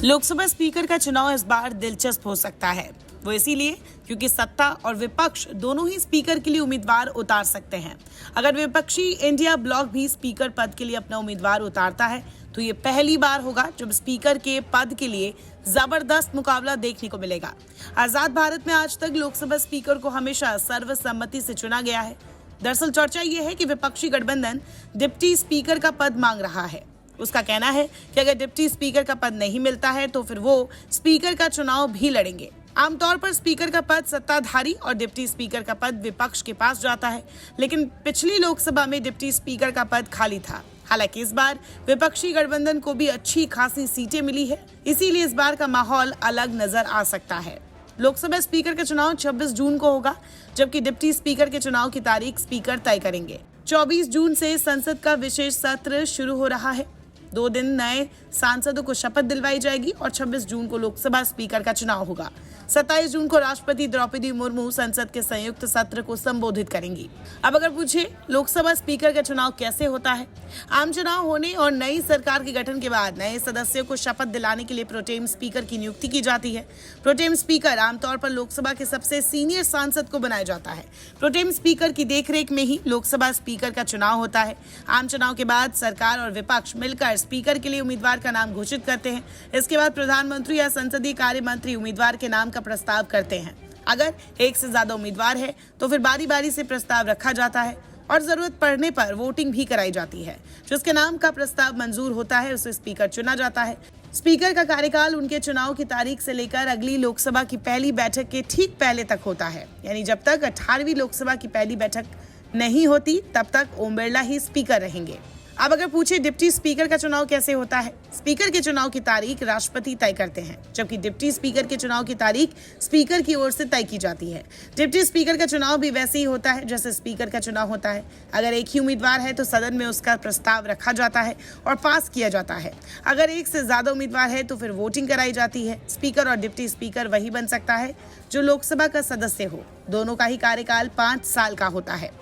Lok Sabha speaker का चुनाव इस बार दिलचस्प हो सकता है। वो इसीलिए क्योंकि सत्ता और विपक्ष दोनों ही स्पीकर के लिए उम्मीदवार उतार सकते हैं। अगर विपक्षी इंडिया ब्लॉक भी स्पीकर पद के लिए अपना उम्मीदवार उतारता है तो ये पहली बार होगा जब स्पीकर के पद के लिए जबरदस्त मुकाबला देखने को मिलेगा। आजाद भारत में आज तक लोकसभा स्पीकर को हमेशा सर्वसम्मति से चुना गया है। दरअसल चर्चा ये है कि विपक्षी गठबंधन डिप्टी स्पीकर का पद मांग रहा है। उसका कहना है कि अगर डिप्टी स्पीकर का पद नहीं मिलता है तो फिर वो स्पीकर का चुनाव भी लड़ेंगे। आमतौर पर स्पीकर का पद सत्ताधारी और डिप्टी स्पीकर का पद विपक्ष के पास जाता है, लेकिन पिछली लोकसभा में डिप्टी स्पीकर का पद खाली था। हालांकि इस बार विपक्षी गठबंधन को भी अच्छी खासी सीटें मिली है, इसीलिए इस बार का माहौल अलग नजर आ सकता है। लोकसभा स्पीकर का चुनाव 26 जून को होगा, जबकि डिप्टी स्पीकर के चुनाव की तारीख स्पीकर तय करेंगे। 24 जून से संसद का विशेष सत्र शुरू हो रहा है। 2 दिन नए सांसदों को शपथ दिलवाई जाएगी और 26 जून को लोकसभा स्पीकर का चुनाव होगा। 27 जून को राष्ट्रपति द्रौपदी मुर्मू संसद के संयुक्त सत्र को संबोधित करेंगी। अब अगर पूछे लोकसभा स्पीकर का चुनाव कैसे होता है, आम चुनाव होने और नई सरकार के गठन के बाद नए सदस्यों को शपथ दिलाने के लिए प्रोटेम स्पीकर की नियुक्ति की जाती है। प्रोटेम स्पीकर आमतौर पर लोकसभा के सबसे सीनियर सांसद को बनाया जाता है। प्रोटेम स्पीकर की देखरेख में ही लोकसभा स्पीकर का चुनाव होता है। आम चुनाव के बाद सरकार और विपक्ष मिलकर स्पीकर के लिए उम्मीदवार का नाम घोषित करते हैं। इसके बाद प्रधानमंत्री या संसदीय कार्य मंत्री उम्मीदवार के नाम का प्रस्ताव करते हैं। अगर एक से ज्यादा उम्मीदवार है तो फिर बारी बारी से प्रस्ताव रखा जाता है और जरूरत पड़ने पर वोटिंग भी कराई जाती है। जिसके नाम का प्रस्ताव मंजूर होता है उसे स्पीकर चुना जाता है। स्पीकर का कार्यकाल उनके चुनाव की तारीख से लेकर अगली लोकसभा की पहली बैठक के ठीक पहले तक होता है। यानी जब तक 18वीं लोकसभा की पहली बैठक नहीं होती तब तक ओम बिरला ही स्पीकर रहेंगे। अब अगर पूछे डिप्टी स्पीकर का चुनाव कैसे होता है, स्पीकर के चुनाव की तारीख राष्ट्रपति तय करते हैं, जबकि डिप्टी स्पीकर के चुनाव की तारीख स्पीकर की ओर से तय की जाती है। डिप्टी स्पीकर का चुनाव भी वैसे ही होता है जैसे स्पीकर का चुनाव होता है। अगर एक ही उम्मीदवार है तो सदन में उसका प्रस्ताव रखा जाता है और पास किया जाता है। अगर एक से ज्यादा उम्मीदवार है तो फिर वोटिंग कराई जाती है। स्पीकर और डिप्टी स्पीकर वही बन सकता है जो लोकसभा का सदस्य हो। दोनों का ही कार्यकाल 5 साल का होता है।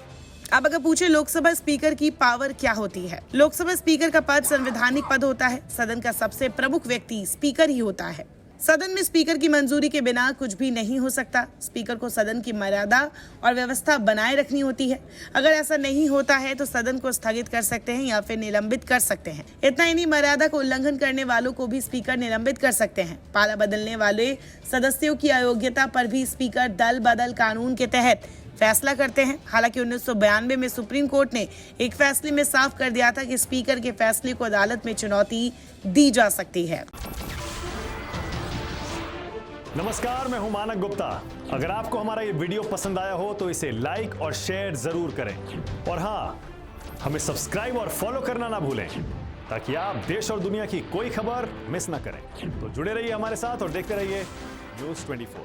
अब अगर पूछे लोकसभा स्पीकर की पावर क्या होती है, लोकसभा स्पीकर का पद संवैधानिक पद होता है। सदन का सबसे प्रमुख व्यक्ति स्पीकर ही होता है। सदन में स्पीकर की मंजूरी के बिना कुछ भी नहीं हो सकता। स्पीकर को सदन की मर्यादा और व्यवस्था बनाए रखनी होती है। अगर ऐसा नहीं होता है तो सदन को स्थगित कर सकते हैं या फिर निलंबित कर सकते हैं। इतना ही नहीं, मर्यादा को उल्लंघन करने वालों को भी स्पीकर निलंबित कर सकते हैं। पाला बदलने वाले सदस्यों की अयोग्यता पर भी स्पीकर दल बदल कानून के तहत फैसला करते हैं। हालांकि 1992 में सुप्रीम कोर्ट ने एक फैसले में साफ कर दिया था कि स्पीकर के फैसले को अदालत में चुनौती दी जा सकती है। नमस्कार, मैं हूं मानक गुप्ता। अगर आपको हमारा ये वीडियो पसंद आया हो तो इसे लाइक और शेयर जरूर करें और हाँ, हमें सब्सक्राइब और फॉलो करना ना भूलें ताकि आप देश और दुनिया की कोई खबर मिस ना करें। तो जुड़े रहिए हमारे साथ और देखते रहिए न्यूज़ 24।